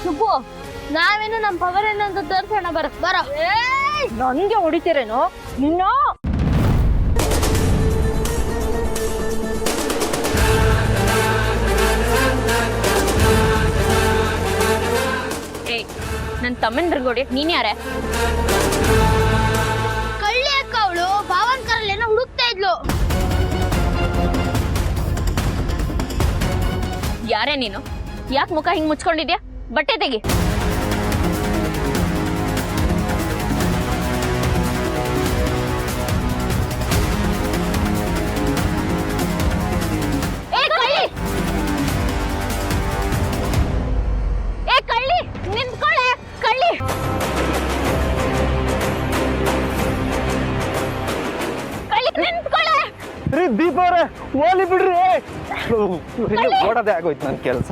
ಸುಬ್ಬು ನಾವೇನು ನಮ್ಮ ಪವರ್ ಏನು ಅಂತ ತೋರ್ಸೋಣ ಬರ ನನ್ಗೆ ಹೊಡಿತೀರೇನೋ ನಿನ್ನ ನನ್ನ ತಮ್ಮಂದ್ರಿಗೆ ಹೊಡಿಯಕ್ ನೀನ್ ಯಾರೇ ಕಳ್ಳಿ ಅಕ್ಕ ಅವಳು ಭಾವನ್ ಕರಲ್ಲಿ ಏನೋ ಹುಡುಕ್ತಾ ಇದ್ಲು ಯಾರೇ ನೀನು ಯಾಕೆ ಮುಖ ಹಿಂಗ್ ಮುಚ್ಕೊಂಡಿದ್ಯಾ ಬಟ್ಟೆ ತೆಗಿ ದೀಪ ಅವ್ರೆ ಓಲಿ ಬಿಡ್ರಿ ಓಡೋದೇ ಆಗೋಯ್ತು ನನ್ ಕೆಲಸ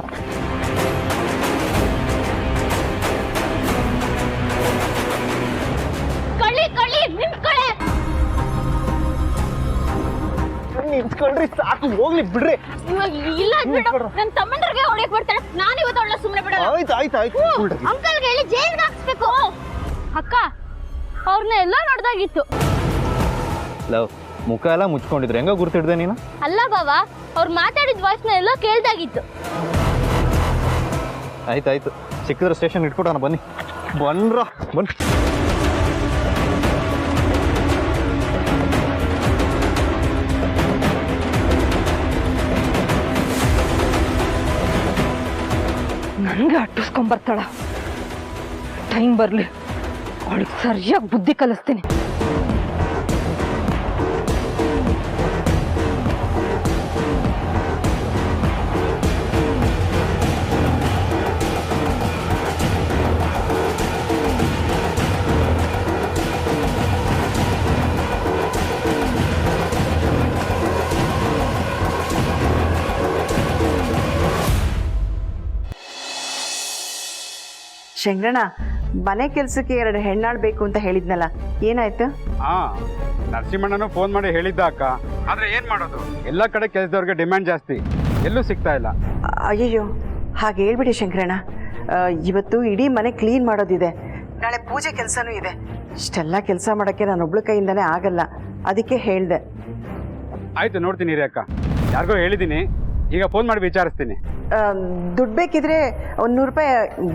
ನಿಂತ್ಕೊಳ್ರಿ ಸಾಕು ಹೋಗ್ಲಿ ಬಿಡ್ರಿ ಇಲ್ಲ ನನ್ ತಮ್ಮಂದ್ರಿಗೆ ಹೊಡೆಯಕ್ ಬರ್ತಾಳೆ ನಾನು ಇವತ್ತು ಅವಳ ಸುಮ್ಮನೆ ಬಿಡಲ್ಲ ಆಯ್ತು ಅಂಕಲ್ಗೆ ಹೇಳಿ ಜೈಲ್ಗೆ ಹಾಕ್ಸ್ಬೇಕು ಅಕ್ಕ ಅವ್ರನ್ನ ಎಲ್ಲ ನೋಡ್ದಾಗಿತ್ತು ಲವ್ ಮುಖ ಎಲ್ಲ ಮುಚ್ಕೊಂಡಿದ್ರೆ ಹೆಂಗ ಗುರ್ತಿಡ್ದೆ ನೀನು ಅಲ್ಲ ಬಾವಾ ಅವ್ರು ಮಾತಾಡಿದ ವಾಯ್ಸ್ನ ಎಲ್ಲ ಕೇಳ್ದಾಗಿತ್ತು ಆಯ್ತಾಯ್ತು ಸಿಕ್ಕಿದ್ರೆ ಸ್ಟೇಷನ್ ಇಟ್ಕೊಡೋಣ ಬನ್ನಿ ಬನ್ರ ಬನ್ನಿ ನನ್ಗೆ ಅಟ್ಟಿಸ್ಕೊಂಬರ್ತಾಳ ಟೈಮ್ ಬರ್ಲಿ ಅವಳಿಗೆ ಸರಿಯಾಗಿ ಬುದ್ಧಿ ಕಲಿಸ್ತೀನಿ ಶಂಕರಣ್ಣ ಮನೆ ಕೆಲ್ಸಕ್ಕೆ 2 ಹೆಣ್ಣಾಳ್ ಬೇಕು ಅಂತ ಹೇಳಿದ್ನಲ್ಲ ಏನಾಯ್ತು? ನರಸಿಂಹಣ್ಣನು ಫೋನ್ ಮಾಡಿ ಹೇಳಿದ್ದ ಅಕ್ಕ. ಆದ್ರೆ ಏನ್ ಮಾಡೋದು, ಎಲ್ಲ ಕಡೆ ಕೆಲಸದವ್ರಿಗೆ ಡಿಮ್ಯಾಂಡ್ ಜಾಸ್ತಿ, ಎಲ್ಲೂ ಸಿಗ್ತಾ ಇಲ್ಲ. ಅಯ್ಯಯ್ಯೋ ಹಾಗೆ ಹೇಳ್ಬಿಡಿ ಶಂಕರಣ್ಣ. ಇವತ್ತು ಇಡೀ ಮನೆ ಕ್ಲೀನ್ ಮಾಡೋದಿದೆ, ನಾಳೆ ಪೂಜೆ ಕೆಲಸನೂ ಇದೆ. ಇಷ್ಟೆಲ್ಲ ಕೆಲಸ ಮಾಡೋಕ್ಕೆ ನಾನೊಬ್ಳ ಕೈಯಿಂದನೇ ಆಗಲ್ಲ, ಅದಕ್ಕೆ ಹೇಳ್ದೆ. ಆಯ್ತು ನೋಡ್ತೀನಿ ರೀ ಅಕ್ಕ, ಯಾರಿಗೋ ಹೇಳಿದ್ದೀನಿ, ಈಗ ಫೋನ್ ಮಾಡಿ ವಿಚಾರಿಸ್ತೀನಿ. ದುಡ್ಡು ಬೇಕಿದ್ರೆ 100 ರೂಪಾಯಿ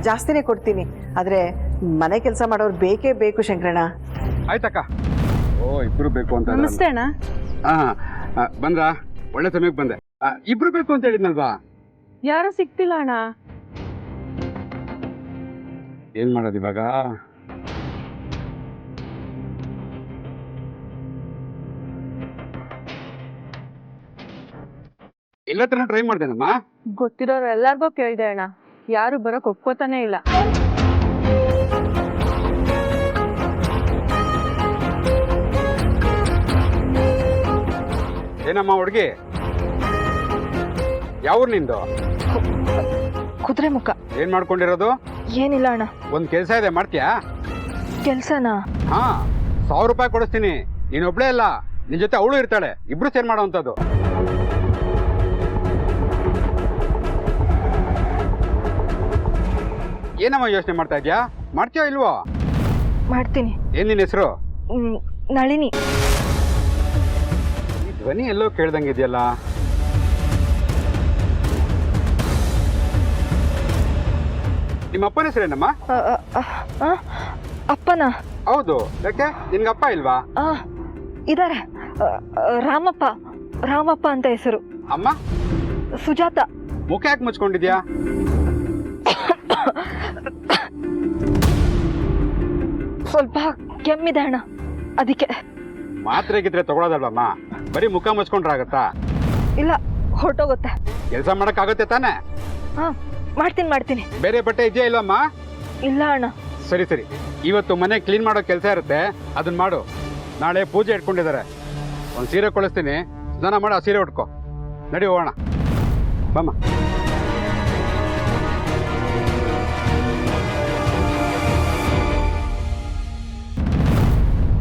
ಜಾಸ್ತಿನೇ ಕೊಡ್ತೀನಿ, ಆದರೆ ಮನೆ ಕೆಲಸ ಮಾಡೋರು ಬೇಕೇ ಬೇಕು ಶಂಕರಣ್ಣ. ಆಯ್ತಕ್ಕ. ಓ ಇಬ್ರು ಬೇಕು ಅಂತ. ನಮಸ್ತೆ ಅಣ್ಣ. ಬಂದ್ರಾ? ಒಳ್ಳೆ ಸಮಯಕ್ಕೆ ಬಂದೆ. ಇಬ್ರು ಬೇಕು ಅಂತ ಹೇಳಿದ್ನಲ್ವಾ? ಯಾರು ಸಿಗ್ತಿಲ್ಲ ಅಣ್ಣ. ಏನ್ ಮಾಡೋದು ಇವಾಗ? ಎಲ್ಲತ್ರ ಟ್ರೈ ಮಾಡ್ದೇನಮ್ಮ. ಗೊತ್ತಿರೋರು ಎಲ್ಲಾರ್ಗೋ ಕೇಳಿದೆ ಅಣ್ಣ, ಯಾರು ಬರೋಕ್ ಒಪ್ಕೋತಾನೆ ಇಲ್ಲ. ಏನಮ್ಮ ಹುಡುಗಿ, ಯಾವ ನಿಂದು? ಕುದುರೆ ಮುಖ. ಏನ್ ಮಾಡ್ಕೊಂಡಿರೋದು? ಏನಿಲ್ಲ ಅಣ್ಣ. ಒಂದ್ ಕೆಲ್ಸ ಇದೆ, ಮಾಡ್ತೀಯಾ? ಕೆಲ್ಸನಾ? 1000 ರೂಪಾಯಿ ಕೊಡಿಸ್ತೀನಿ, ನೀನೊಬ್ಳೇ ಅಲ್ಲ, ನಿನ್ ಜೊತೆ ಅವಳು ಇರ್ತಾಳೆ, ಇಬ್ರು ಸೇರ್ ಮಾಡೋವಂಥದ್ದು. ಏನಮ್ಮ ಯೋಚನೆ ಮಾಡ್ತಾ ಇದ್ಯಾ? ಮಾಡ್ತೀಯೋ ಇಲ್ವೋ? ಮಾಡ್ತೀನಿ. ಏನ್ ನಿನ್ ಹೆಸರು? ನಳಿನಿ. ಧ್ವನಿ ಎಲ್ಲೋ ಕೇಳ್ದಂಗಿದೆಯಲ್ಲ. ನಿಮ್ಮ ಅಪ್ಪನ ಹೆಸರೇನಮ್ಮ? ಅಪ್ಪನ? ಹೌದು, ಯಾಕೆ ನಿನ್ಗೆ ಅಪ್ಪ ಇಲ್ವಾ? ಇದಾರೆ, ರಾಮಪ್ಪ. ರಾಮಪ್ಪ ಅಂತ ಹೆಸರು. ಅಮ್ಮ? ಸುಜಾತ. ಮುಖ ಯಾಕೆ ಮುಚ್ಕೊಂಡಿದ್ಯಾ? ಸ್ವಲ್ಪ ಕೆಮ್ಮಿದೆ ಅಣ್ಣ, ಅದಕ್ಕೆ. ಮಾತ್ರೆಗಿದ್ರೆ ತಗೊಳೋದಲ್ವಮ್ಮ, ಬರೀ ಮುಖ ಮುಚ್ಕೊಂಡ್ರಾಗತ್ತಾ? ಇಲ್ಲ, ಹೊರಟೋಗುತ್ತೆ. ಕೆಲಸ ಮಾಡಕ್ಕಾಗತ್ತೆ ತಾನೆ? ಮಾಡ್ತೀನಿ. ಬೇರೆ ಬಟ್ಟೆ ಇದೆಯಾ ಇಲ್ವಮ್ಮ? ಇಲ್ಲ ಅಣ್ಣ. ಸರಿ, ಇವತ್ತು ಮನೆ ಕ್ಲೀನ್ ಮಾಡೋ ಕೆಲಸ ಇರುತ್ತೆ, ಅದನ್ನ ಮಾಡು. ನಾಳೆ ಪೂಜೆ ಇಟ್ಕೊಂಡಿದ್ದಾರೆ, ಒಂದು ಸೀರೆ ಕೊಳಿಸ್ತೀನಿ, ಸ್ನಾನ ಮಾಡಿ ಆ ಸೀರೆ ಉಟ್ಕೋ. ನಡಿ ಹೋಗೋಣ, ಬಮ್ಮ.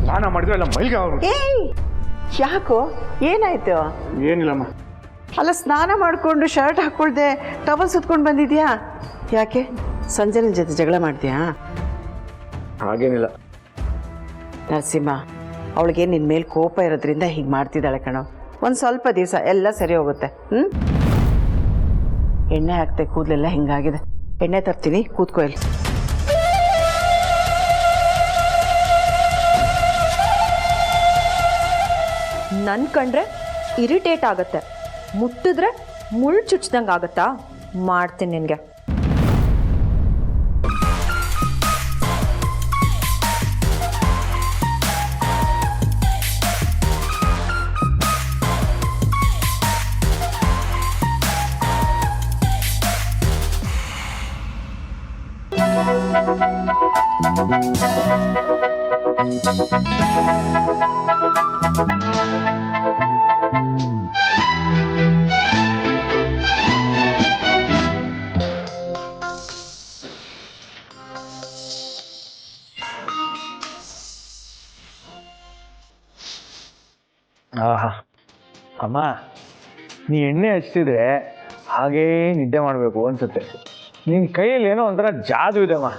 ಸ್ನಾನ ಮಾಡಿದ್ರೆ ಎಲ್ಲ ಮೈಗೆ ಯಾಕೋ ಏನಾಯ್ತು? ಏನಿಲ್ಲಮ್ಮ. ಅಲ್ಲ, ಸ್ನಾನ ಮಾಡ್ಕೊಂಡು ಶರ್ಟ್ ಹಾಕೊಳ್ದೆ ಟವಲ್ ಸುತ್ಕೊಂಡು ಬಂದಿದ್ಯಾ? ಯಾಕೆ ಸಂಜನನ ಜೊತೆ ಜಗಳ ಮಾಡ್ತೀಯಾ? ಹಾಗೇನಿಲ್ಲ. ನರಸಿಂಹ, ಅವಳಿಗೆ ನಿನ್ನ ಮೇಲೆ ಕೋಪ ಇರೋದ್ರಿಂದ ಹೀಗೆ ಮಾಡ್ತಿದ್ದಾಳೆ ಕಣೋ. ಒಂದು ಸ್ವಲ್ಪ ದಿವಸ ಎಲ್ಲ ಸರಿ ಹೋಗುತ್ತೆ. ಎಣ್ಣೆ ಹಾಕ್ತೆ, ಕೂದಲೆಲ್ಲ ಹಿಂಗಾಗಿದೆ. ಎಣ್ಣೆ ತರ್ತೀನಿ, ಕೂತ್ಕೋ ಇಲ್ಲಿ. ನನ್ ಕಂಡ್ರೆ ಇರಿಟೇಟ್ ಆಗತ್ತೆ, ಮುಟ್ಟಿದ್ರೆ ಮುಳ್ಳು ಚುಚ್ದಂಗೆ ಆಗತ್ತಾ? ಮಾಡ್ತೀನಿ ನಿನಗೆ. ಆಹಾ ಅಮ್ಮ, ನೀ ಎಣ್ಣೆ ಹಚ್ತಿದ್ರೆ ಹಾಗೇ ನಿದ್ದೆ ಮಾಡಬೇಕು ಅನ್ಸುತ್ತೆ. ನಿನ್ನ ಕೈಯಲ್ಲಿ ಏನೋ ಒಂಥರ ಜಾದು ಇದೆ ಅಮ್ಮ.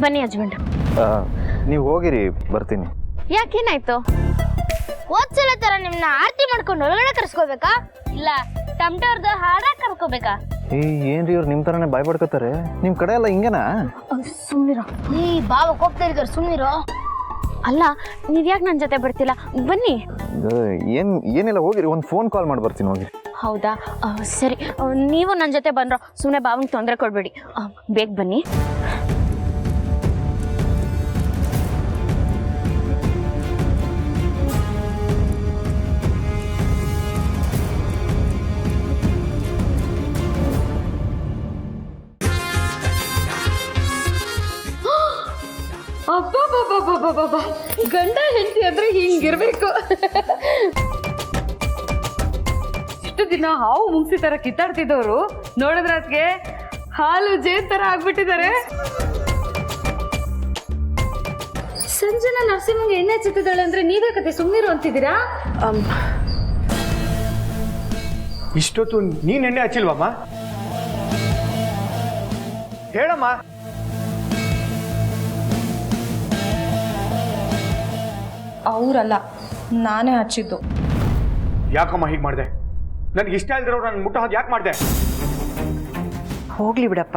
ಬನ್ನಿ ಹಸ್ಬೆಂಡ್. ನೀವು ಹೋಗಿರಿ, ಬರ್ತೀನಿ. ಯಾಕೇನಾಯ್ತು? ಓದ್ಸಲ ತರ ನಿಮ್ನ ಆರತಿ ಮಾಡ್ಕೊಂಡು ಒಳಗಡೆ ಕರ್ಸ್ಕೋಬೇಕಾ, ಇಲ್ಲ ಟಮ್ಟರ್ದ ಹಾಡ ಕರ್ಕೋಬೇಕಾ? ಏನ್ರಿ ಇವ್ರು ನಿಮ್ಮ ಥರನೇ ಬಾಯ್ ಪಡ್ಕೋತಾರೆ? ನಿಮ್ಮ ಕಡೆ ಎಲ್ಲ ಹಿಂಗೇನಾ? ಸುಮ್ನಿರೋ, ಈ ಬಾವ ಕೋಪ್ತಾ ಇದ್ದಾರೆ, ಸುಮ್ನಿರೋ. ಅಲ್ಲ, ನೀವ್ಯಾಕೆ ನನ್ನ ಜೊತೆ ಬರ್ತಿಲ್ಲ? ಬನ್ನಿ. ಏನಿಲ್ಲ, ಹೋಗಿರಿ, ಒಂದು ಫೋನ್ ಕಾಲ್ ಮಾಡಿ ಬರ್ತೀನಿ, ಹೋಗಿರಿ. ಹೌದಾ, ಸರಿ. ನೀವು ನನ್ನ ಜೊತೆ ಬಂದ್ರೋ, ಸುಮ್ಮನೆ ಬಾವಂಗೆ ತೊಂದರೆ ಕೊಡಬೇಡಿ. ಬೇಗ ಬನ್ನಿ. ಅಬ್ಬಬ್ಬಬ್ಬಬ್ಬಬ್ಬ, ಗಂಡ ಹೆಂಡತಿ ಅಂದ್ರೆ ಹಿಂಗಿರ್ಬೇಕು. ಇಷ್ಟು ದಿನ ಹಾವು ಮುಂಗ್ಸಿ ತರ ಕಿತ್ತಾಡ್ತಿದ್ದವರು ನೋಡಿದ್ರೆ ಅದಕ್ಕೆ ಹಾಲು ಜೇನ್ ತರ ಆಗ್ಬಿಟ್ಟಿದ್ದಾರೆ. ಸಂಜನಾ ನರಸಿಂಹಂಗೆ ಎಣ್ಣೆ ಹಚ್ಚುತ್ತಿದ್ದಾಳೆ ಅಂದ್ರೆ ನೀವೇ ಕತೆ ಸುಮ್ಮನಿರು ಅಂತಿದ್ದೀರಾ? ಇಷ್ಟೊತ್ತು ನೀನ್ ಎಣ್ಣೆ ಹಚ್ಚಿಲ್ವಮ್ಮ? ಹೇಳಮ್ಮ. ಅವರಲ್ಲ, ನಾನೇ ಹಚ್ಚಿದ್ದು. ಯಾಕಮ್ಮ ಹೀಗೆ ಮಾಡಿದೆ? ನನಗೆ ಇಷ್ಟ ಇಲ್ದಿರೋರು ನನ್ನ ಮುಟ್ಟ ಹಾಗೆ ಯಾಕೆ ಮಾಡಿದೆ? ಹೋಗ್ಲಿ ಬಿಡಪ್ಪ,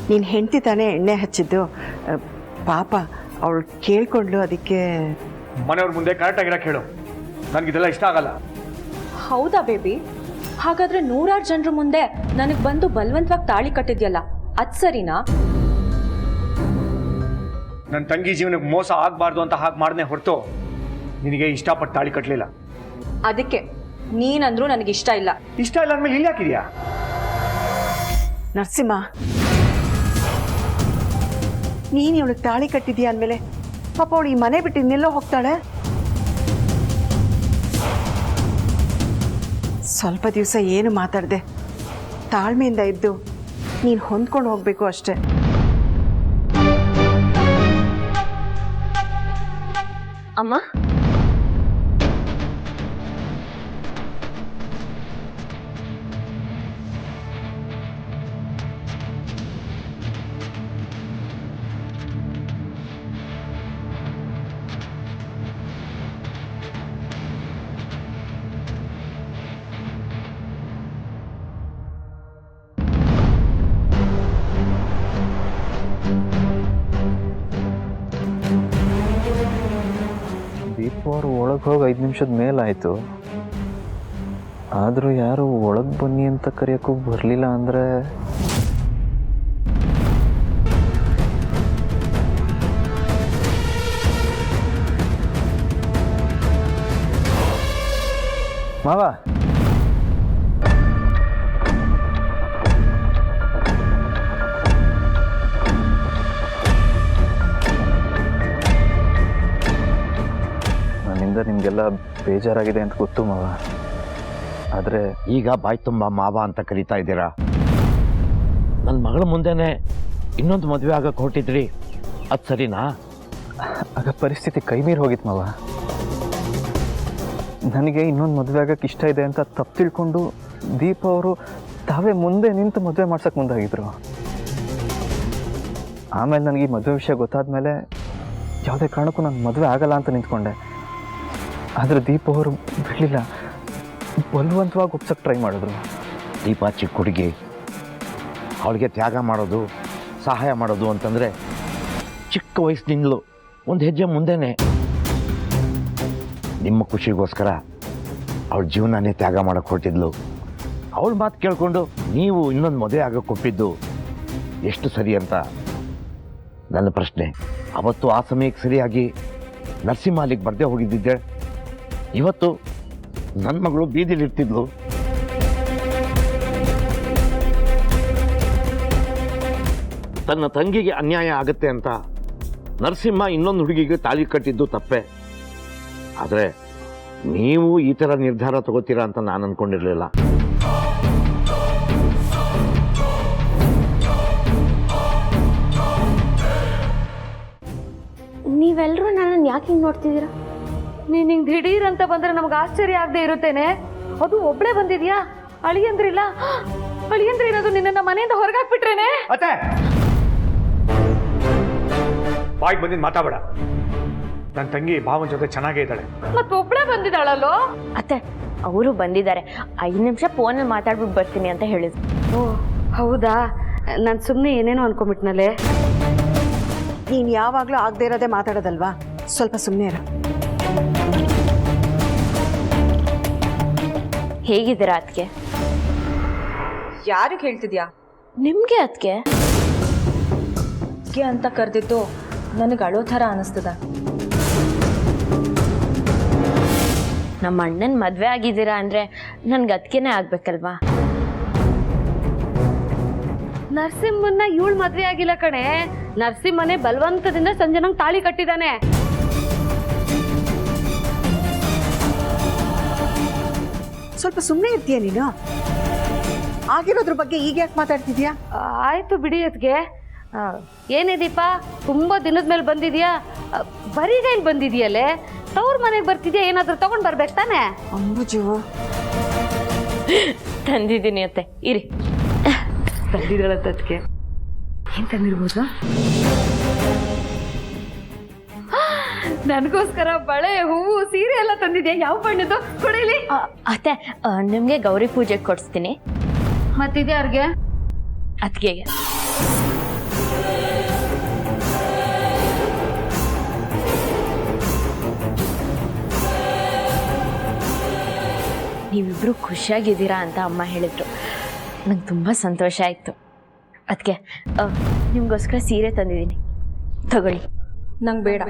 ನೀನು ಹೆಂಡತಿ ತಾನೇ ಎಣ್ಣೆ ಹಚ್ಚಿದ್ದು. ಪಾಪ ಅವಳು ಕೇಳ್ಕೊಂಡ್ಲು, ಅದಕ್ಕೆ. ಮನೆಯವ್ರ ಮುಂದೆ ಕರೆಕ್ಟಾಗಿರಕ್ಕೆ ಹೇಳು, ನನಗಿದೆಲ್ಲ ಇಷ್ಟ ಆಗಲ್ಲ. ಹೌದಾ ಬೇಬಿ? ಹಾಗಾದ್ರೆ 100 ಜನರ ಮುಂದೆ ನನಗೆ ಬಂದು ಬಲವಂತವಾಗಿ ತಾಳಿ ಕಟ್ಟಿದ್ಯಲ್ಲ, ಅದ್ ಸರಿನಾ? ನನ್ನ ತಂಗಿ ಜೀವನಕ್ಕೆ ಮೋಸ ಆಗಬಾರ್ದು ಅಂತ ಹಾಗೆ ಮಾಡನೆ ಹೊರತು ನಿನಗೆ ಇಷ್ಟಪಟ್ಟು ತಾಳಿ ಕಟ್ಟಲಿಲ್ಲ. ಅದಕ್ಕೆ ನೀನಂದ್ರೂ ನನಗೆ ಇಷ್ಟ ಇಲ್ಲ. ಇಷ್ಟ ಇಲ್ಲ ಅಂದಮೇಲೆ ಇಲ್ಲಿ ಯಾಕಿದ್ಯಾ? ನರಸಿಂಹ, ನೀನು ಇವಳಿಗೆ ತಾಳಿ ಕಟ್ಟಿದ್ಯಾ ಅಂದಮೇಲೆ ಪಾಪ ಅವಳು ಈ ಮನೆ ಬಿಟ್ಟು ಇನ್ನೆಲ್ಲೋ ಹೋಗ್ತಾಳೆ. ಸ್ವಲ್ಪ ದಿವಸ ಏನು ಮಾತಾಡದೆ ತಾಳ್ಮೆಯಿಂದ ಇದ್ದು ನೀನು ಹೊಂದ್ಕೊಂಡು ಹೋಗಬೇಕು ಅಷ್ಟೆ. ಅಮ್ಮ, ದೀಪು ಅವರು ಒಳಗೆ ಹೋಗಿ 5 ನಿಮಿಷದ ಮೇಲಾಯಿತು, ಆದರೂ ಯಾರು ಒಳಗೆ ಬನ್ನಿ ಅಂತ ಕರೆಯೋಕ್ಕೂ ಬರಲಿಲ್ಲ ಅಂದರೆ ಮಾವ ದಿನದಿಂದ ನಿಮಗೆಲ್ಲ ಬೇಜಾರಾಗಿದೆ ಅಂತ ಗೊತ್ತು ಮಾವ. ಆದರೆ ಈಗ ಬಾಯಿ ತುಂಬ ಮಾವ ಅಂತ ಕರೀತಾ ಇದ್ದೀರಾ. ನನ್ನ ಮಗಳ ಮುಂದೆನೇ ಇನ್ನೊಂದು ಮದುವೆ ಆಗಕ್ಕೆ ಹೊರಟಿದ್ರಿ, ಅದು ಸರಿನಾ? ಆಗ ಪರಿಸ್ಥಿತಿ ಕೈ ಮೀರಿ ಹೋಗಿತ್ತು ಮಾವ. ನನಗೆ ಇನ್ನೊಂದು ಮದುವೆ ಆಗಕ್ಕೆ ಇಷ್ಟ ಇದೆ ಅಂತ ತಪ್ಪು ತಿಳ್ಕೊಂಡು ದೀಪ ಅವರು ತಾವೇ ಮುಂದೆ ನಿಂತು ಮದುವೆ ಮಾಡ್ಸೋಕ್ಕೆ ಮುಂದಾಗಿದ್ರು. ಆಮೇಲೆ ನನಗೆ ಈ ಮದುವೆ ವಿಷಯ ಗೊತ್ತಾದ ಯಾವುದೇ ಕಾರಣಕ್ಕೂ ನಾನು ಮದುವೆ ಆಗಲ್ಲ ಅಂತ ನಿಂತ್ಕೊಂಡೆ. ಆದರೆ ದೀಪ ಅವರು ಬಿಡಲಿಲ್ಲ, ಬಲವಂತವಾಗಿ ಒಪ್ಸಕ್ಕೆ ಟ್ರೈ ಮಾಡಿದ್ರು. ದೀಪ ಚಿಕ್ಕ ಹುಡುಗಿ, ಅವಳಿಗೆ ತ್ಯಾಗ ಮಾಡೋದು, ಸಹಾಯ ಮಾಡೋದು ಅಂತಂದರೆ ಚಿಕ್ಕ ವಯಸ್ಸಿನಿಂದಲೂ ಒಂದು ಹೆಜ್ಜೆ ಮುಂದೆನೇ. ನಿಮ್ಮ ಖುಷಿಗೋಸ್ಕರ ಅವಳ ಜೀವನನೇ ತ್ಯಾಗ ಮಾಡೋಕ್ಕೆ ಹೊರಟಿದ್ಲು. ಅವಳ ಮಾತು ಕೇಳಿಕೊಂಡು ನೀವು ಇನ್ನೊಂದು ಮದುವೆ ಆಗಕ್ಕೆ ಒಪ್ಪಿದ್ದು ಎಷ್ಟು ಸರಿ ಅಂತ ನನ್ನ ಪ್ರಶ್ನೆ. ಅವತ್ತು ಆ ಸಮಯಕ್ಕೆ ಸರಿಯಾಗಿ ನರಸಿಂಹ ಅಲ್ಲಿಗೆ ಬರದೇ ಹೋಗಿದ್ದಿದ್ದೆ, ಇವತ್ತು ನನ್ನ ಮಗಳು ಬೀದಿಲಿರ್ತಿದ್ಲು. ತನ್ನ ತಂಗಿಗೆ ಅನ್ಯಾಯ ಆಗುತ್ತೆ ಅಂತ ನರಸಿಂಹ ಇನ್ನೊಂದು ಹುಡುಗಿಗೆ ತಾಳಿ ಕಟ್ಟಿದ್ದು ತಪ್ಪೆ. ಆದರೆ ನೀವು ಈ ಥರ ನಿರ್ಧಾರ ತಗೋತೀರಾ ಅಂತ ನಾನು ಅಂದ್ಕೊಂಡಿರಲಿಲ್ಲ. ನೀವೆಲ್ಲರೂ ನನ್ನನ್ನು ಯಾಕೆ ಹಿಂಗೆ ನೋಡ್ತಿದ್ದೀರಾ? ನೀನು ಹಿಂಗೆ ದಿಢೀರ್ ಅಂತ ಬಂದರೆ ನಮ್ಗೆ ಆಶ್ಚರ್ಯ ಆಗದೆ ಇರುತ್ತೇನೆ. ಅದು ಒಬ್ಬಳೇ ಬಂದಿದ್ಯಾ? ಅಳಿಯಂದ್ರಿಲ್ಲ? ಅಳಿಯಂದ್ರೆ ಇರೋದು ನಿನ್ನನ್ನು ಮನೆಯಿಂದ ಹೊರಗಾಕ್ಬಿಟ್ರೇನೆ? ಅತ್ತೆ, ಬಾಯಿಗೆ ಬಂದಿದ್ದು ಮಾತಾಡಬೇಡ. ನನ್ನ ತಂಗಿ ಭಾವನ ಜೊತೆ ಚೆನ್ನಾಗೇ ಇದ್ದಾಳೆ. ಮತ್ತೆ ಒಬ್ಬಳೇ ಬಂದಿದ್ದಾಳಲ್ಲೋ? ಅತ್ತೆ, ಅವರು ಬಂದಿದ್ದಾರೆ, 5 ನಿಮಿಷ ಫೋನಲ್ಲಿ ಮಾತಾಡ್ಬಿಟ್ಟು ಬರ್ತೀನಿ ಅಂತ ಹೇಳಿದ್ರು. ಓ ಹೌದಾ? ನಾನು ಸುಮ್ಮನೆ ಏನೇನೋ ಅನ್ಕೊಂಬಿಟ್ನಲ್ಲೇ. ನೀನು ಯಾವಾಗಲೂ ಆಗದೆ ಇರೋದೇ ಮಾತಾಡೋದಲ್ವಾ? ಸ್ವಲ್ಪ ಸುಮ್ಮನೆ ಇರು. ಹೇಗಿದ್ದೀರಾ ಅದಕ್ಕೆ? ಯಾರಿಗೆ ಹೇಳ್ತಿದ್ಯಾ? ನಿಮಗೆ ಅದಕ್ಕೆ ಅಂತ ಕರೆದಿದ್ದು ನನಗೆ ಅಳೋ ಥರ ಅನಿಸ್ತದ. ನಮ್ಮ ಅಣ್ಣನ ಮದುವೆ ಆಗಿದ್ದೀರಾ ಅಂದರೆ ನನ್ಗೆ ಅದಕ್ಕೇನೆ ಆಗ್ಬೇಕಲ್ವಾ? ನರಸಿಂಹನ್ನ ಇವಳು ಮದ್ವೆ ಆಗಿಲ್ಲ ಕಣೆ. ನರಸಿಂಹನೇ ಬಲವಂತದಿಂದ ಸಂಜನಂಗ್ ತಾಳಿ ಕಟ್ಟಿದಾನೆ. ಸ್ವಲ್ಪ ಸುಮ್ಮನೆ ಇರ್ತೀಯ ನೀನು? ಆಗಿರೋದ್ರ ಬಗ್ಗೆ ಈಗ ಯಾಕೆ ಮಾತಾಡ್ತಿದ್ಯಾ? ಆಯ್ತು ಬಿಡಿ ಅದ್ಗೆ. ಏನೇ ದೀಪ, ತುಂಬಾ ದಿನದ ಮೇಲೆ ಬಂದಿದ್ಯಾ? ಬರೀಗೈಲಿ ಬಂದಿದ್ಯಲ್ಲೇ? ತವ್ರ ಮನೆಗೆ ಬರ್ತಿದ್ಯಾ? ಏನಾದ್ರೂ ತಗೊಂಡ್ ಬರ್ಬೇಕು ತಾನೆ? ಅಂಬುಜು, ತಂದಿದ್ದೀನಿ ಅತ್ತೆ, ಇರಿ. ತಂದಿದ್ದಳತ್ತದ್ಕೆ ಏನ್ ತಂದಿರ್ಬೋದು? ನನಗೋಸ್ಕರ ಬಳೆ, ಹೂವು, ಸೀರೆ ಎಲ್ಲ ತಂದಿದ್ಯಾ? ಯಾವ ಬಣ್ಣದ್ದು ಕೊಡಿಲಿ? ಅತ್ತೆ, ನಿಮಗೆ ಗೌರಿ ಪೂಜೆಗೆ ಕೊಡಿಸ್ತೀನಿ. ಮತ್ತಿದ್ಯಾರ್ಗೆ? ಅತ್ತಿಗೆಗೆ. ನೀವಿಬ್ರು ಖುಷಿಯಾಗಿದ್ದೀರಾ ಅಂತ ಅಮ್ಮ ಹೇಳಿದ್ರು. ನಂಗೆ ತುಂಬ ಸಂತೋಷ ಆಯಿತು. ಅದಕ್ಕೆ ನಿಮಗೋಸ್ಕರ ಸೀರೆ ತಂದಿದ್ದೀನಿ, ತಗೊಳ್ಳಿ. ನಂಗೆ ಬೇಡ.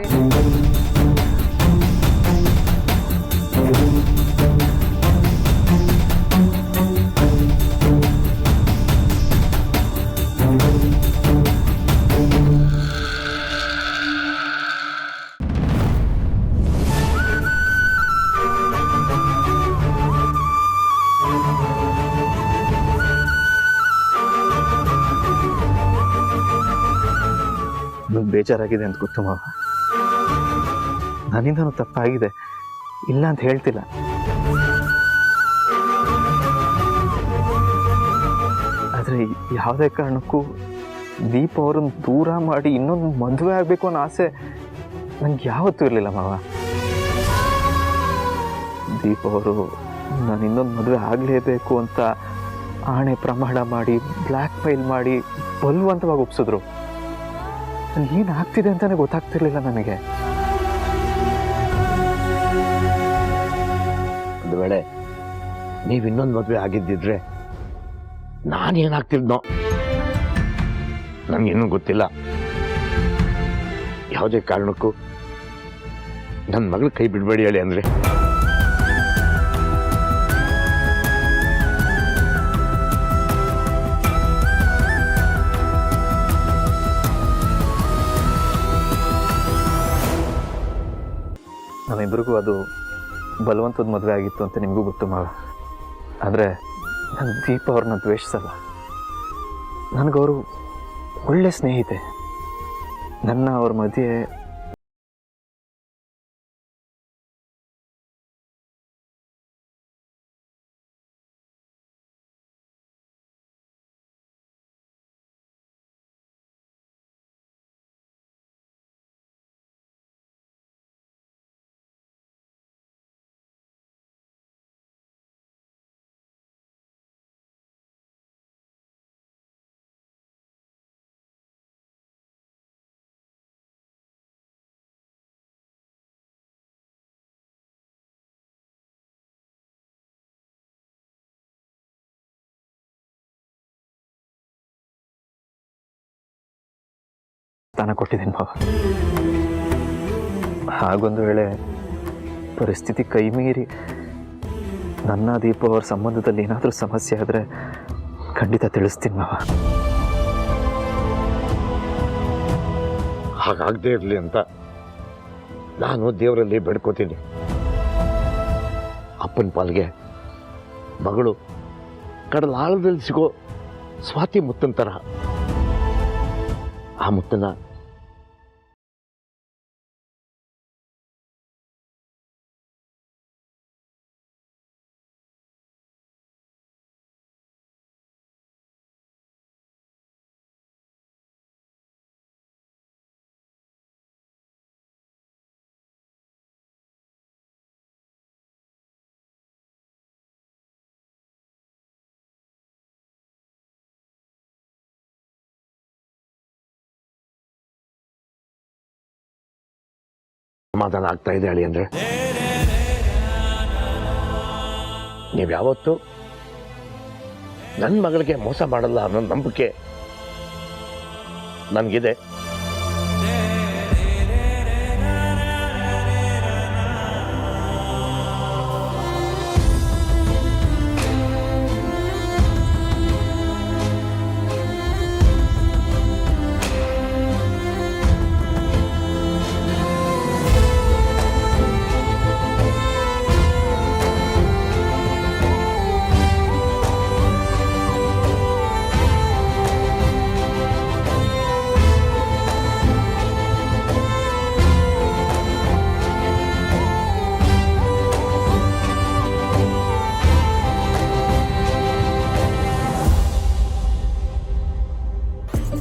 ಬೇಜಾರಾಗಿದೆ ಅಂತ ಗೊತ್ತು ಮಾವ. ನನ್ನಿಂದನೂ ತಪ್ಪಾಗಿದೆ, ಇಲ್ಲ ಅಂತ ಹೇಳ್ತಿಲ್ಲ. ಆದರೆ ಯಾವುದೇ ಕಾರಣಕ್ಕೂ ದೀಪ ಅವ್ರನ್ನ ದೂರ ಮಾಡಿ ಇನ್ನೊಂದು ಮದುವೆ ಆಗಬೇಕು ಅನ್ನೋ ಆಸೆ ನನಗೆ ಯಾವತ್ತೂ ಇರಲಿಲ್ಲ ಮಾವ. ದೀಪ ಅವರು ನಾನು ಇನ್ನೊಂದು ಮದುವೆ ಆಗಲೇಬೇಕು ಅಂತ ಆಣೆ ಪ್ರಮಾಣ ಮಾಡಿ ಬ್ಲ್ಯಾಕ್ ಮೇಲ್ ಮಾಡಿ ಬಲವಂತವಾಗಿ ಒಪ್ಸಿದ್ರು. ಏನು ಆಗ್ತಿದೆ ಅಂತಾನೆ ಗೊತ್ತಾಗ್ತಿರ್ಲಿಲ್ಲ ನನಗೆ. ಒಂದು ವೇಳೆ ನೀವು ಇನ್ನೊಂದು ಮದುವೆ ಆಗಿದ್ದಿದ್ರೆ ನಾನೇನಾಗ್ತಿದ್ನೋ ನನಗೇನೂ ಗೊತ್ತಿಲ್ಲ. ಯಾವುದೇ ಕಾರಣಕ್ಕೂ ನನ್ನ ಮಗಳು ಕೈ ಬಿಡಬೇಡಿ ಹೇಳಿ ಅಂದರೆ. ನಮ್ಮಿಬ್ಬರಿಗೂ ಅದು ಬಲವಂತದ ಮದುವೆ ಆಗಿತ್ತು ಅಂತ ನಿಮಗೂ ಗೊತ್ತು ಮಾವ. ಆದರೆ ನನ್ನ ದೀಪ ಅವ್ರನ್ನ ದ್ವೇಷಿಸಲ್ಲ. ನನಗವರು ಒಳ್ಳೆ ಸ್ನೇಹಿತೆ. ನನ್ನ ಅವ್ರ ಮಧ್ಯೆ ಸ್ಥಾನ ಕೊಟ್ಟಿದ್ದೀನಿ ಮಾವ. ಹಾಗೊಂದು ವೇಳೆ ಪರಿಸ್ಥಿತಿ ಕೈ ಮೀರಿ ನನ್ನ ದೀಪ ಅವರ ಸಂಬಂಧದಲ್ಲಿ ಏನಾದರೂ ಸಮಸ್ಯೆ ಆದರೆ ಖಂಡಿತ ತಿಳಿಸ್ತೀನಿ ಮಾವ. ಹಾಗಾಗದೇ ಇರಲಿ ಅಂತ ನಾನು ದೇವರಲ್ಲಿ ಬೇಡ್ಕೋತೀನಿ. ಅಪ್ಪನ ಪಾಲ್ಗೆ ಮಗಳು ಕಡಲಾಳದಲ್ಲಿ ಸಿಗೋ ಸ್ವಾತಿ ಮುತ್ತನ ಥರ ಆ ಮುತ್ತನ ಸಮಾಧಾನ ಆಗ್ತಾ ಇದೆ ಅಳಿ ಅಂದ್ರೆ ನೀವು ಯಾವತ್ತು ನನ್ನ ಮಗಳಿಗೆ ಮೋಸ ಮಾಡಲ್ಲ ಅನ್ನೋ ನಂಬಿಕೆ ನನಗಿದೆ.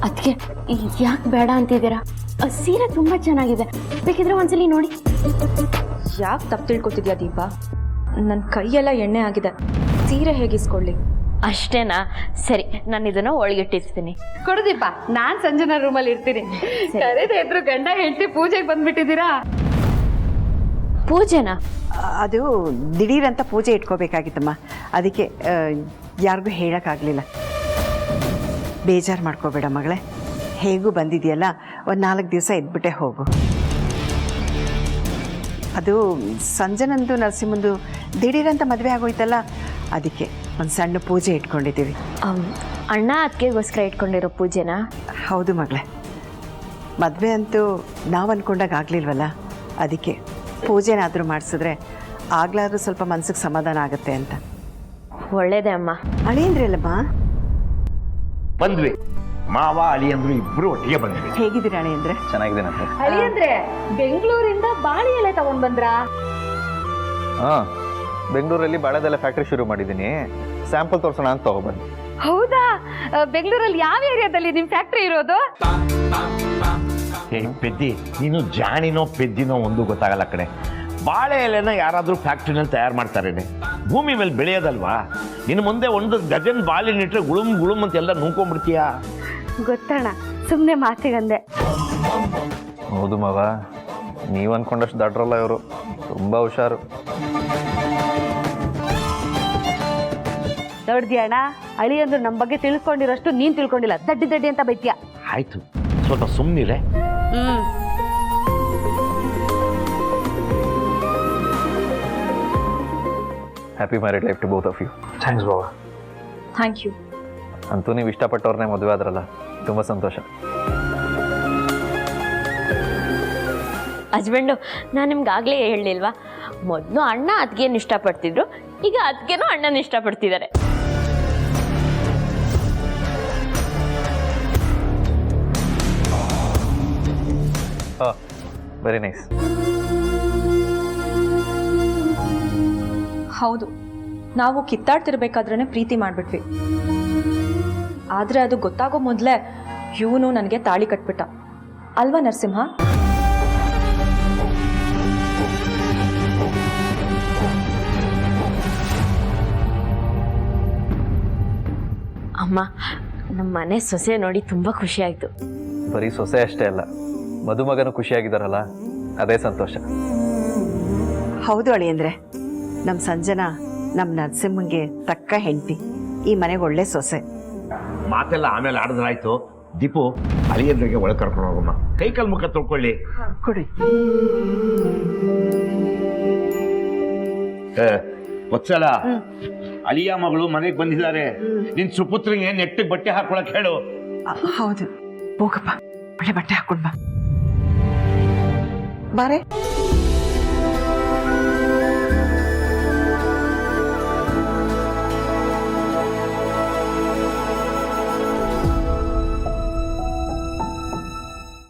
ಅದಕ್ಕೆ ಯಾಕೆ ಬೇಡ ಅಂತಿದ್ದೀರಾ? ಸೀರೆ ತುಂಬಾ ಚೆನ್ನಾಗಿದೆ, ಬೇಕಿದ್ರೆ ಒಂದ್ಸಲಿ ನೋಡಿ. ಯಾಕೆ ತಪ್ಪು ತಿಳ್ಕೊತಿದ್ಯಾ ದೀಪ? ನನ್ನ ಕೈಯೆಲ್ಲ ಎಣ್ಣೆ ಆಗಿದೆ, ಸೀರೆ ಹೇಗಿಸ್ಕೊಳ್ಳಿ? ಅಷ್ಟೇನಾ? ಸರಿ, ನಾನು ಇದನ್ನ ಒಳಗಿಟ್ಟಿರ್ತೀನಿ. ಕೊಡುದೀಪ, ನಾನ್ ಸಂಜನಾ ರೂಮಲ್ಲಿ ಇರ್ತೀನಿ. ಕರೆದೇ ಇದ್ರು ಗಂಡ ಹೆಂಡತಿ ಪೂಜೆಗೆ ಬಂದ್ಬಿಟ್ಟಿದ್ದೀರಾ? ಪೂಜೆನಾ? ಅದು ದಿಢೀರಂತ ಪೂಜೆ ಇಟ್ಕೋಬೇಕಾಗಿತ್ತಮ್ಮ, ಅದಕ್ಕೆ ಯಾರಿಗೂ ಹೇಳೋಕ್ಕಾಗಲಿಲ್ಲ. ಬೇಜಾರು ಮಾಡ್ಕೋಬೇಡ ಮಗಳೇ, ಹೇಗೂ ಬಂದಿದೆಯಲ್ಲ, ಒಂದು 4 ದಿವಸ ಇದ್ಬಿಟ್ಟೆ ಹೋಗು. ಅದು ಸಂಜನಂದು ನರಸಿಂಹಂದು ದಿಢೀರಂತ ಮದುವೆ ಆಗೋಯ್ತಲ್ಲ, ಅದಕ್ಕೆ ಒಂದು ಸಣ್ಣ ಪೂಜೆ ಇಟ್ಕೊಂಡಿದ್ದೀವಿ. ಅಣ್ಣ ಅದಕ್ಕೆಗೋಸ್ಕರ ಇಟ್ಕೊಂಡಿರೋ ಪೂಜೆನಾ? ಹೌದು ಮಗಳೇ, ಮದುವೆ ಅಂತೂ ನಾವು ಅಂದ್ಕೊಂಡಾಗ ಆಗಲಿಲ್ವಲ್ಲ, ಅದಕ್ಕೆ ಪೂಜೆನಾದರೂ ಮಾಡಿಸಿದ್ರೆ ಆಗ್ಲಾದ್ರೂ ಸ್ವಲ್ಪ ಮನ್ಸಿಗೆ ಸಮಾಧಾನ ಆಗುತ್ತೆ ಅಂತ. ಒಳ್ಳೇದೇ ಅಮ್ಮ. ಅಳಿಯಂದ್ರಲ್ಲಮ್ಮ? ಬಂದ್ವಿ, ಮಾವ ಅಳಿಯಂದ್ರು ಇಬ್ರು ಒಟ್ಟಿಗೆ ಬಂದ್ವಿ. ಹೇಗಿದ್ದೀರಾ ಅಳಿಯಂದ್ರೆ? ಚೆನ್ನಾಗಿದ್ದೇನಂತೆ. ಅಳಿಯಂದ್ರೆ ಬೆಂಗಳೂರಿಂದ ಬಾಳೆ ಎಲೆ ತಗೊಂಡ್ ಬಂದ್ರಾ? ಹಾಂ, ಬೆಂಗಳೂರಲ್ಲಿ ಬಾಳೆದೆಲೆ ಫ್ಯಾಕ್ಟ್ರಿ ಶುರು ಮಾಡಿದ್ದೀನಿ, ಸ್ಯಾಂಪಲ್ ತೋರಿಸೋಣ ಅಂತ ತಗೊಬನ್ನಿ. ಹೌದಾ? ಬೆಂಗಳೂರಲ್ಲಿ ಯಾವ ಏರಿಯಾದಲ್ಲಿ ನಿಮ್ ಫ್ಯಾಕ್ಟ್ರಿ ಇರೋದು? ಪೆದ್ದಿ, ನೀನು ಜಾಣಿನೋ ಪೆದ್ದಿನೋ ಒಂದು ಗೊತ್ತಾಗಲ್ಲ ಕಡೆ. ಬಾಳೆ ಎಲೆನ ಯಾರಾದ್ರೂ ಫ್ಯಾಕ್ಟ್ರಿನಲ್ಲಿ ತಯಾರು ಮಾಡ್ತಾರೇನೆ, ಭೂಮಿ ಮೇಲೆ ಬೆಳೆಯೋದಲ್ವಾ? ಇನ್ನು ಮುಂದೆ ಒಂದು ಡಜನ್ ಬಾಳೆನಿಟ್ರೆ ಗುಳುಮ್ ಗುಳುಮ್ ಅಂತ ಎಲ್ಲ ನುಂಗ್ಕೊಂಡ್ಬಿಡ್ತೀಯಾ? ಗೊತ್ತಣ್ಣ, ಸುಮ್ಮನೆ ಮಾತಿಗಂದೆ. ಹೌದು ಮಾವ, ನೀವು ಅನ್ಕೊಂಡಷ್ಟು ದಡ್ರಲ್ಲ ಇವರು, ತುಂಬ ಹುಷಾರು. ನೋಡ್ದಿಯಣ್ಣ, ಅಳಿಯಂದ್ರು ನಮ್ಮ ಬಗ್ಗೆ ತಿಳ್ಕೊಂಡಿರೋಷ್ಟು ನೀನ್ ತಿಳ್ಕೊಂಡಿಲ್ಲ. ದಡ್ಡಿ ದಡ್ಡಿ ಅಂತ ಬೈತ್ಯಾ. ಆಯ್ತು, ಸ್ವಲ್ಪ ಸುಮ್ಮನಿರೆ. Happy married life to both of you. Thanks ಬಾವ. Thank you. ಅಂತೂ ನೀವು ಇಷ್ಟಪಟ್ಟವ್ರನ್ನೇ ಮದುವೆ ಆದ್ರಲ್ಲ, ತುಂಬ ಸಂತೋಷ. ಹಸ್ಬೆಂಡು ನಾನು ನಿಮ್ಗೆ ಆಗಲೇ ಹೇಳಲಿಲ್ವಾ, ಮೊದಲು ಅಣ್ಣ ಅತ್ತಿಗೆನ ಇಷ್ಟಪಡ್ತಿದ್ರು, ಈಗ ಅತ್ತಿಗೆನೂ ಅಣ್ಣನ ಇಷ್ಟಪಡ್ತಿದ್ದಾರೆ. Very nice. ಹೌದು, ನಾವು ಕಿತ್ತಾಡ್ತಿರ್ಬೇಕಾದ್ರೇ ಪ್ರೀತಿ ಮಾಡಿಬಿಟ್ವಿ. ಆದರೆ ಅದು ಗೊತ್ತಾಗೋ ಮೊದಲೇ ಇವನು ನನಗೆ ತಾಳಿ ಕಟ್ಬಿಟ್ಟ ಅಲ್ವಾ ನರಸಿಂಹ? ಅಮ್ಮ, ನಮ್ಮ ಮನೆ ಸೊಸೆ ನೋಡಿ ತುಂಬ ಖುಷಿ ಆಯಿತು. ಬರೀ ಸೊಸೆ ಅಷ್ಟೇ ಅಲ್ಲ, ಮದುಮಗನು ಖುಷಿಯಾಗಿದ್ದಾರಲ್ಲ, ಅದೇ ಸಂತೋಷ. ಹೌದು ಅಳಿಯಂದ್ರೆ, ನಮ್ಮ ಸಂಜನಾ ನಮ್ಮ ನರಸಿಂಹಂಗೆ ತಕ್ಕ ಹೆಂಡತಿ, ಈ ಮನೆಗೆ ಒಳ್ಳೆ ಸೊಸೆ. ಮಾತೆಲ್ಲ ಆಮೇಲೆ ಆಡಿದ್ರಾಯ್ತು. ದೀಪು, ಅಳಿಯಂದ್ರಿಗೆ ಒಳಗೆ ಕರ್ಕೊಂಡು ಹೋಗಮ್ಮ, ಕೈ ಕಾಲು ಮುಖ ತೊಳ್ಕೊಳ್ಳಿ. ಕೊಡಿ. ವತ್ಸಲ, ಅಳಿಯ ಮಗಳು ಮನೆಗೆ ಬಂದಿದ್ದಾರೆ. ನಿನ್ ಸುಪುತ್ರಿಗೆ ನೆಟ್ಟಿಗೆ ಬಟ್ಟೆ ಹಾಕೊಳಕ್ ಹೇಳು. ಹೌದು, ಹೋಗಪ್ಪ, ಒಳ್ಳೆ ಬಟ್ಟೆ ಹಾಕೊಂಡ್ ಬಾ. ಬಾರೆ.